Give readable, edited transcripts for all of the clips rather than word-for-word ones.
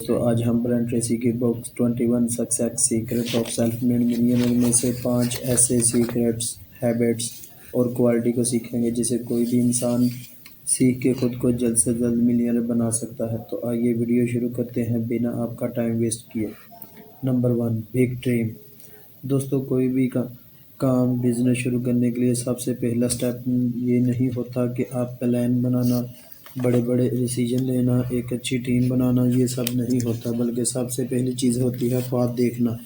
दोस्तों आज हम ब्रायन ट्रेसी की book 21 success secret of self made millionaire में से 5 ऐसे सीक्रेट्स, हैबिट्स और क्वालिटी को सीखेंगे जिसे कोई भी इंसान सीख के खुद को जल्द से जल्द मिलियनर बना सकता है। तो आइए वीडियो शुरू करते हैं बिना आपका टाइम वेस्ट किए। Number 1, big dream. दोस्तों कोई भी काम बिजनेस शुरू करने के लिए सबसे पहला स्टेप ये नहीं होता कि आप प्लान बनाना, बड़े बड़े डिसीजन लेना, एक अच्छी टीम बनाना, ये सब नहीं होता, बल्कि सबसे पहली चीज़ होती है ख्वाब देखना,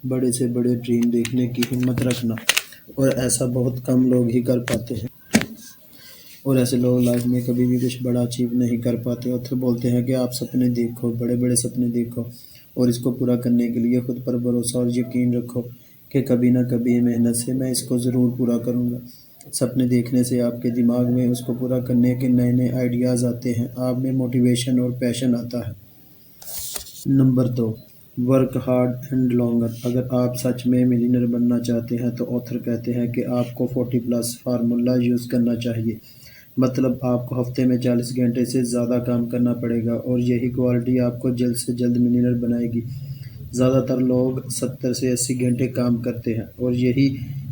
बड़े से बड़े ड्रीम देखने की हिम्मत रखना। और ऐसा बहुत कम लोग ही कर पाते हैं और ऐसे लोग लाइफ में कभी भी कुछ बड़ा अचीव नहीं कर पाते। ऑथर बोलते हैं कि आप सपने देखो, बड़े बड़े सपने देखो और इसको पूरा करने के लिए खुद पर भरोसा और यकीन रखो कि कभी ना कभी मेहनत से मैं इसको ज़रूर पूरा करूँगा। सपने देखने से आपके दिमाग में उसको पूरा करने के नए नए आइडियाज़ आते हैं, आप में मोटिवेशन और पैशन आता है। Number 2, work hard and longer. अगर आप सच में मिलियनर बनना चाहते हैं तो ऑथर कहते हैं कि आपको 40+ फार्मूला यूज़ करना चाहिए। मतलब आपको हफ्ते में 40 घंटे से ज़्यादा काम करना पड़ेगा और यही क्वालिटी आपको जल्द से जल्द मिलियनर बनाएगी। ज़्यादातर लोग 70 से 80 घंटे काम करते हैं और यही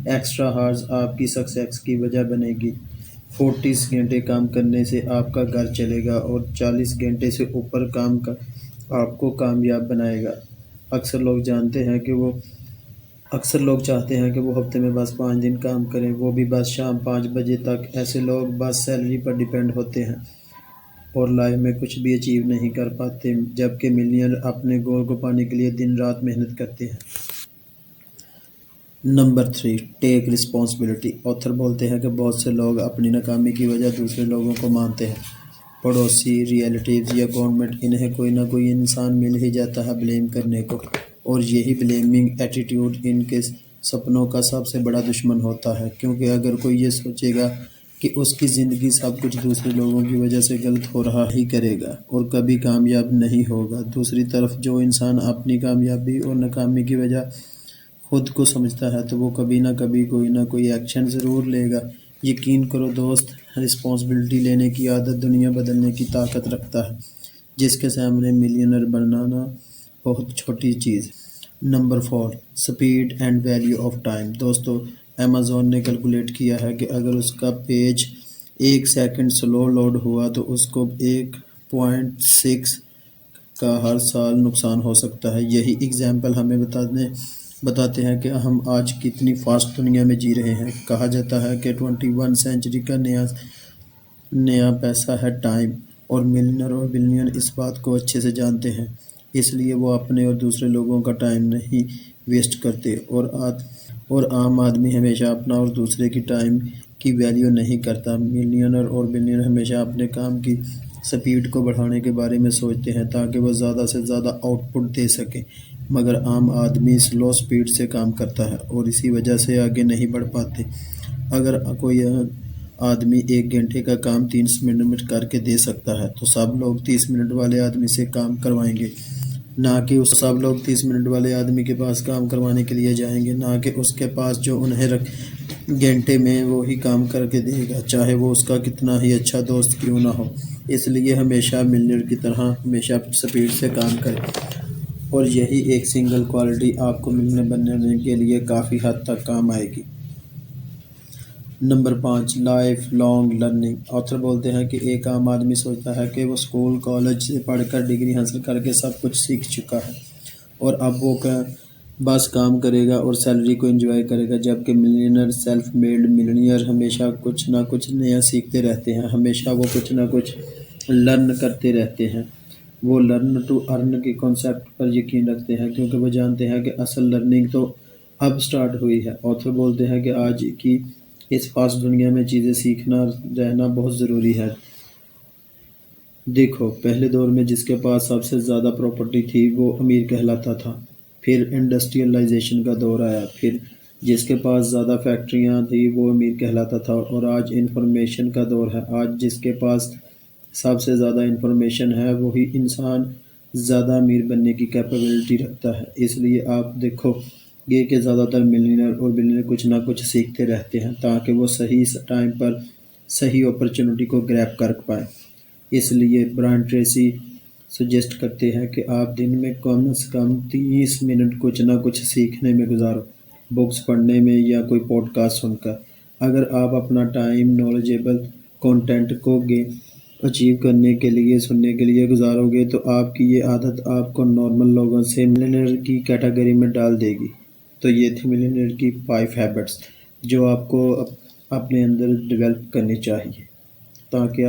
एक्स्ट्रा हार्स आपकी सक्सेस की वजह बनेगी। 40 घंटे काम करने से आपका घर चलेगा और 40 घंटे से ऊपर काम का आपको कामयाब बनाएगा। अक्सर लोग चाहते हैं कि वो हफ्ते में बस 5 दिन काम करें, वो भी बस शाम 5 बजे तक। ऐसे लोग बस सैलरी पर डिपेंड होते हैं और लाइफ में कुछ भी अचीव नहीं कर पाते, जबकि मिलियनर अपने गोल को पाने के लिए दिन रात मेहनत करते हैं। Number 3, take responsibility. ऑथर बोलते हैं कि बहुत से लोग अपनी नाकामी की वजह दूसरे लोगों को मानते हैं, पड़ोसी, रिलेटिव्स या गवर्नमेंट। इन्हें कोई ना कोई इंसान मिल ही जाता है ब्लेम करने को और यही ब्लेमिंग एटीट्यूड इनके सपनों का सबसे बड़ा दुश्मन होता है, क्योंकि अगर कोई ये सोचेगा कि उसकी ज़िंदगी सब कुछ दूसरे लोगों की वजह से गलत हो रहा ही करेगा और कभी कामयाब नहीं होगा। दूसरी तरफ जो इंसान अपनी कामयाबी और नाकामी की वजह खुद को समझता है तो वो कभी ना कभी कोई ना कोई एक्शन ज़रूर लेगा। यकीन करो दोस्त, रिस्पॉन्सिबिलिटी लेने की आदत दुनिया बदलने की ताकत रखता है, जिसके सामने मिलियनर बनाना बहुत छोटी चीज़। Number 4, speed and value of time. दोस्तों अमेज़ॉन ने कैलकुलेट किया है कि अगर उसका पेज 1 सेकंड स्लो लोड हुआ तो उसको 1.6 का हर साल नुकसान हो सकता है। यही एग्जाम्पल हमें बताते हैं कि हम आज कितनी फास्ट दुनिया में जी रहे हैं। कहा जाता है कि 21 सेंचुरी का नया पैसा है टाइम, और मिलियनर और बिलियनर इस बात को अच्छे से जानते हैं, इसलिए वो अपने और दूसरे लोगों का टाइम नहीं वेस्ट करते। और आम आदमी हमेशा अपना और दूसरे की टाइम की वैल्यू नहीं करता। मिलियनर और बिलियनर हमेशा अपने काम की स्पीड को बढ़ाने के बारे में सोचते हैं ताकि वो ज़्यादा से ज़्यादा आउटपुट दे सके, मगर आम आदमी स्लो स्पीड से काम करता है और इसी वजह से आगे नहीं बढ़ पाते। अगर कोई आदमी 1 घंटे का काम 30 मिनट में करके दे सकता है तो सब लोग 30 मिनट वाले आदमी से काम करवाएंगे, ना कि उस सब लोग 30 मिनट वाले आदमी के पास काम करवाने के लिए जाएंगे, ना कि उसके पास जो उन्हें घंटे में वो ही काम करके देगा, चाहे वो उसका कितना ही अच्छा दोस्त क्यों ना हो। इसलिए हमेशा मिलियनर की तरह हमेशा स्पीड से काम करें और यही एक सिंगल क्वालिटी आपको मिलियनर बनने के लिए काफ़ी हद तक काम आएगी। Number 5, life long learning. Author बोलते हैं कि एक आम आदमी सोचता है कि वो स्कूल कॉलेज से पढ़कर डिग्री हासिल करके सब कुछ सीख चुका है और अब वो बस काम करेगा और सैलरी को एंजॉय करेगा, जबकि मिलियनर, सेल्फ मेड मिलियनर हमेशा कुछ ना कुछ नया सीखते रहते हैं, हमेशा वो कुछ ना कुछ लर्न करते रहते हैं। वो लर्न टू अर्न के कॉन्सेप्ट पर यकीन रखते हैं, क्योंकि वो जानते हैं कि असल लर्निंग तो अब स्टार्ट हुई है। ऑथर बोलते हैं कि आज की इस फास्ट दुनिया में चीज़ें सीखना रहना बहुत ज़रूरी है। देखो, पहले दौर में जिसके पास सबसे ज़्यादा प्रॉपर्टी थी वो अमीर कहलाता था, फिर इंडस्ट्रियलाइजेशन का दौर आया, फिर जिसके पास ज़्यादा फैक्ट्रियाँ थी वो अमीर कहलाता था, और आज इंफॉर्मेशन का दौर है। आज जिसके पास सबसे ज़्यादा इंफॉर्मेशन है वही इंसान ज़्यादा अमीर बनने की कैपेबिलिटी रखता है। इसलिए आप देखो ये कि ज़्यादातर मिलियनर और बिलियनर कुछ ना कुछ सीखते रहते हैं ताकि वो सही टाइम पर सही अपॉर्चुनिटी को ग्रैब कर पाएँ। इसलिए ब्रायन ट्रेसी سجیسٹ کرتی ہے کہ آپ دن میں کم سے کم 30 منٹ کچھ نہ کچھ سیکھنے میں گزارو، بکس پڑھنے میں یا کوئی پوڈ کاسٹ سن کر۔ اگر آپ اپنا ٹائم نالجیبل کانٹینٹ کو اچیو کرنے کے لیے سننے کے لیے گزارو گے تو آپ کی یہ عادت آپ کو نارمل لوگوں سے ملینئر کی کیٹیگری میں ڈال دے گی۔ تو یہ تھی ملینئر کی 5 ہیبٹس جو آپ کو اپنے اندر ڈیولپ کرنی چاہیے تاکہ